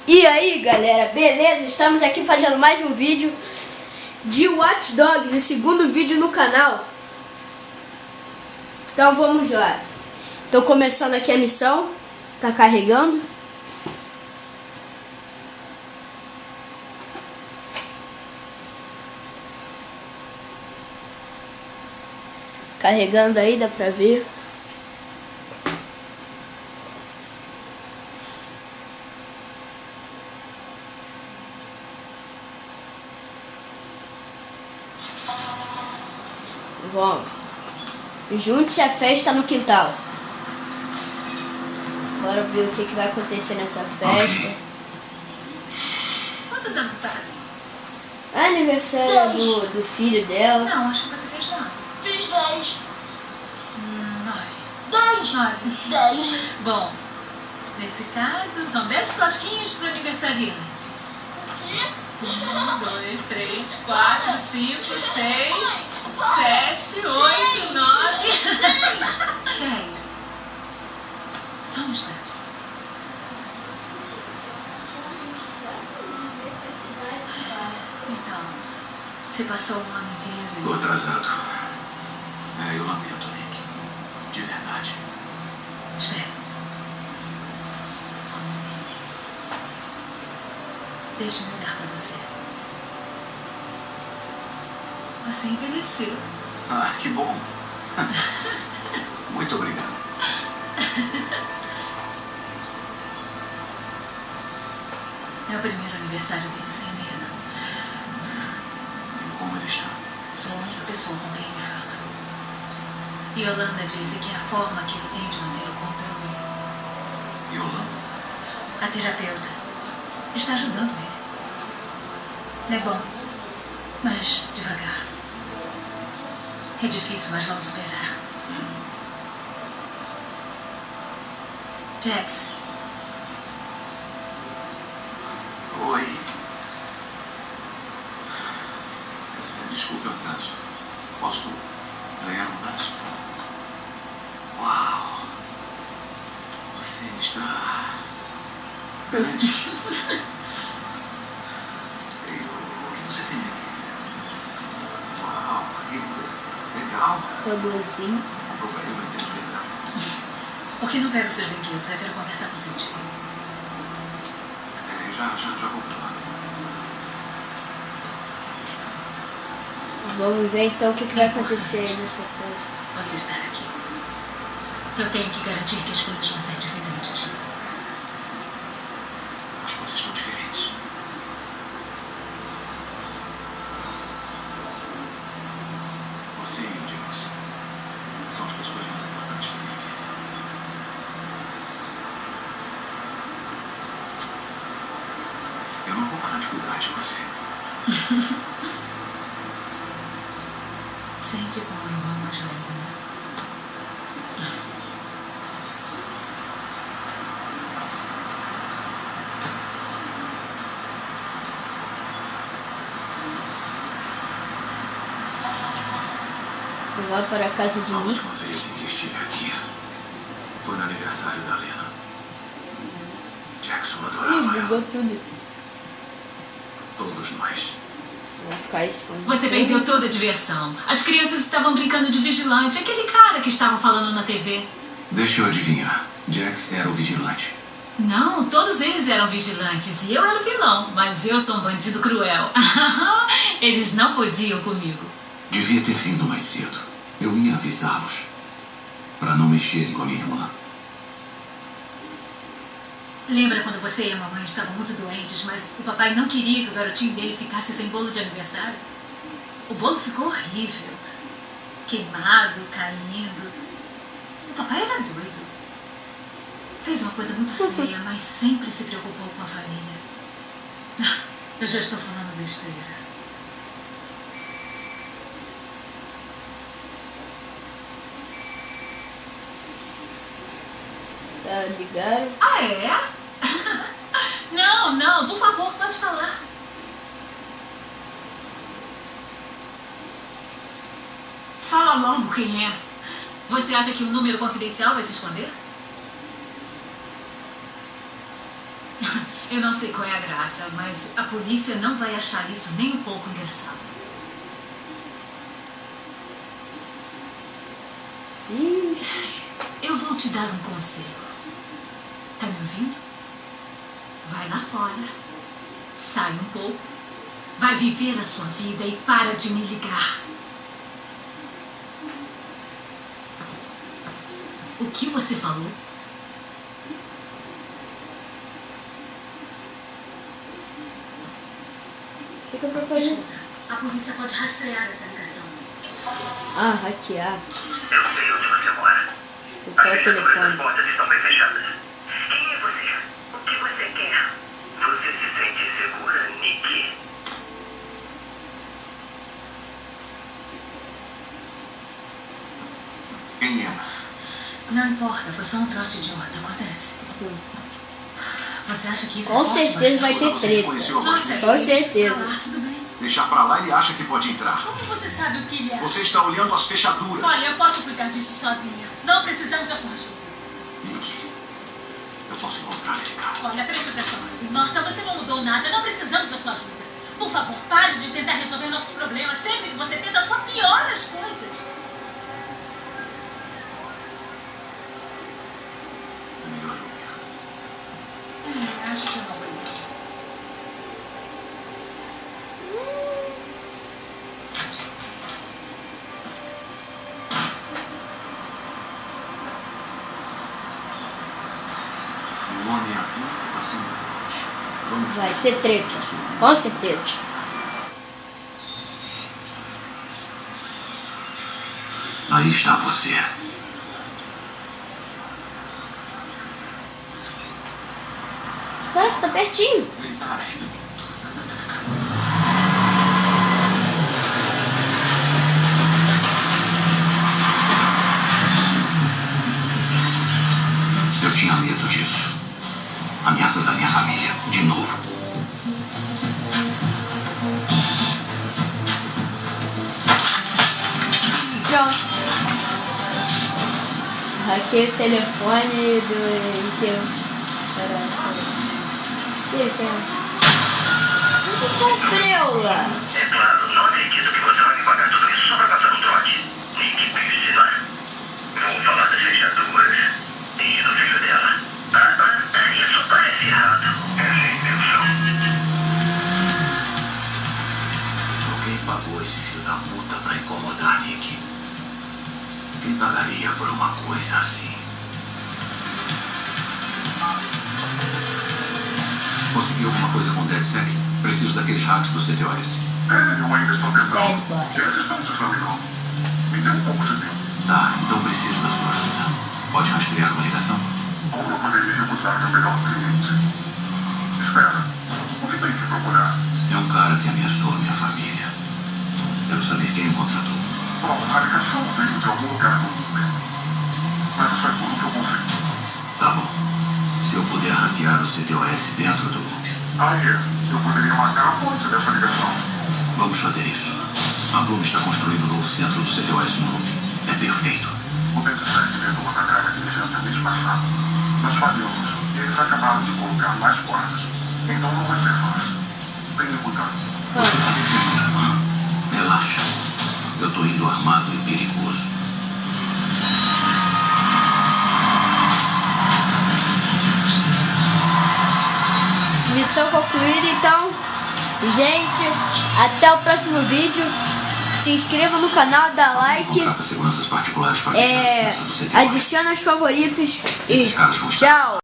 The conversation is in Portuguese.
E aí galera, beleza? Estamos aqui fazendo mais um vídeo de Watch Dogs, o segundo vídeo no canal. Então vamos lá. Estou começando aqui a missão. Tá carregando. Carregando aí, dá pra ver. Vamos. Junte-se à festa no quintal. Bora ver o que vai acontecer nessa festa. Quantos anos você está fazendo? Aniversário do filho dela. Não, acho que você fez 9. Fiz 10. 9. 10. 9. 10. Bom, nesse caso, são 10 plaquinhas para o aniversariante. O quê? 1, 2, 3, 4, 5, 6, 7, 8, 9, 10. Só um instante. Então, você passou o ano inteiro. Tô atrasado. Eu lamento, Nick. De verdade. Espera. Deixa-me olhar pra você. Você envelheceu. Ah, que bom. Muito obrigado. É o primeiro aniversário dele sem Lena. E como ele está? Sou a única pessoa com quem ele fala. E Yolanda disse que é a forma que ele tem de manter o controle. Yolanda? A terapeuta está ajudando ele. Não é bom, mas devagar. É difícil, mas vamos superar. Jax. Oi. Desculpe o atraso. Posso ganhar um abraço? Uau. Você está grande. E o que você tem? Uau, que legal. Robôzinho. Opa, eu não entendo legal. Por que não pega os seus brinquedos? Eu quero conversar com seu tio. Já vou pra lá. Vamos ver então o que vai acontecer nessa festa. Você estar aqui. Eu tenho que garantir que as coisas vão ser diferentes. As coisas estão diferentes. Você e o James são as pessoas mais importantes da minha vida. Eu não vou parar de cuidar de você. Sempre com o irmão mais velho, né? Vai para a casa de A Nick. última vez em que estive aqui foi no aniversário da Lena. Jackson adorava Bugou ela. tudo. Todos nós. Vai ficar escondido. Você perdeu toda a diversão. As crianças estavam brincando de vigilante. Aquele cara que estava falando na TV. Deixa eu adivinhar. Jax era o vigilante. Não, todos eles eram vigilantes e eu era o vilão. Mas eu sou um bandido cruel. Eles não podiam comigo. Devia ter vindo mais cedo. Eu ia avisá-los. Para não mexerem com a minha irmã. Lembra quando você e a mamãe estavam muito doentes, mas o papai não queria que o garotinho dele ficasse sem bolo de aniversário? O bolo ficou horrível. Queimado, caindo. O papai era doido. Fez uma coisa muito feia, mas sempre se preocupou com a família. Eu já estou falando besteira. Tá ligado? Ah, é? Não, por favor, pode falar. Fala logo quem é. Você acha que o número confidencial vai te esconder? Eu não sei qual é a graça, mas a polícia não vai achar isso nem um pouco engraçado. Eu vou te dar um conselho. Tá me ouvindo? Vai lá fora. Sai um pouco. Vai viver a sua vida e para de me ligar. O que você falou? O que eu vou fazer? Escuta, a polícia pode rastrear essa ligação. Ah, hackear. Eu sei onde você mora. Escutar o telefone. As portas estão bem fechadas. Quem é você? O que você quer? Você se sente segura, Nick? Quem era? Não importa, foi só um trote idiota. Acontece. Você acha que isso Com é forte, certeza vai ter Você treta. conheceu a Nossa, voz dele? Com ele deixa certeza. pra lá, tudo bem. Deixar pra lá, ele acha que pode entrar. Como você sabe o que ele acha? Você está olhando as fechaduras. Olha, eu posso cuidar disso sozinha. Não precisamos da sua ajuda. Nick, eu posso encontrar esse cara. Olha, preste atenção. Nossa, você não mudou nada. Não precisamos da sua ajuda. Por favor, pare de tentar resolver nossos problemas. Sempre que você tenta, só piora as coisas. É melhor eu ir. Acho que é uma boa ideia. O homem adulto acima da noite. Vamos Vai ver ser se treta. você assim. Com certeza. Aí está você. Caraca, tá pertinho. Ai, eu tinha medo disso. Ameaças à minha família, de novo. Pronto. Hackeei o telefone do inteiro. Preula. É claro, não acredito que você vai me pagar tudo isso só pra passar um trote. Nick Piscina. Vou falar das fechaduras e do filho dela. Isso parece errado. É sem intenção. Alguém pagou esse filho da puta pra incomodar Nick. Quem pagaria por uma coisa assim? Conseguiu alguma coisa com o DedSec? Preciso daqueles hacks do CTOS. Eu ainda estou Bad tentando. boy. Eles estão precisando. Me dê um pouco de tempo. Tá, então preciso da sua ajuda. Pode rastrear uma ligação? Como eu poderia recusar meu melhor cliente? Espera. O que tem que procurar? É um cara que ameaçou a minha família. Quero saber quem o contratou. Bom, a ligação veio de algum lugar do mundo. Mas isso é tudo que eu consigo. Tá bom. Se eu puder hackear o CTOS dentro do loop. Eu poderia matar a fonte dessa ligação. Vamos fazer isso. A Bloom está construindo um novo centro do CTOS no loop. É perfeito. O DedSec tentou atacar aquele centro mês passado. Nós falhamos e eles acabaram de colocar mais guardas. Então não vai ser fácil. Tenha cuidado. Você tá defendendo, irmã? Relaxa. Eu tô indo armado e perigoso. Missão concluída, então. Gente, até o próximo vídeo. Se inscreva no canal, dá like. Contrata seguranças particulares para fechar os centros do CTOS. Adiciona os favoritos e Esses caras vão estar- tchau.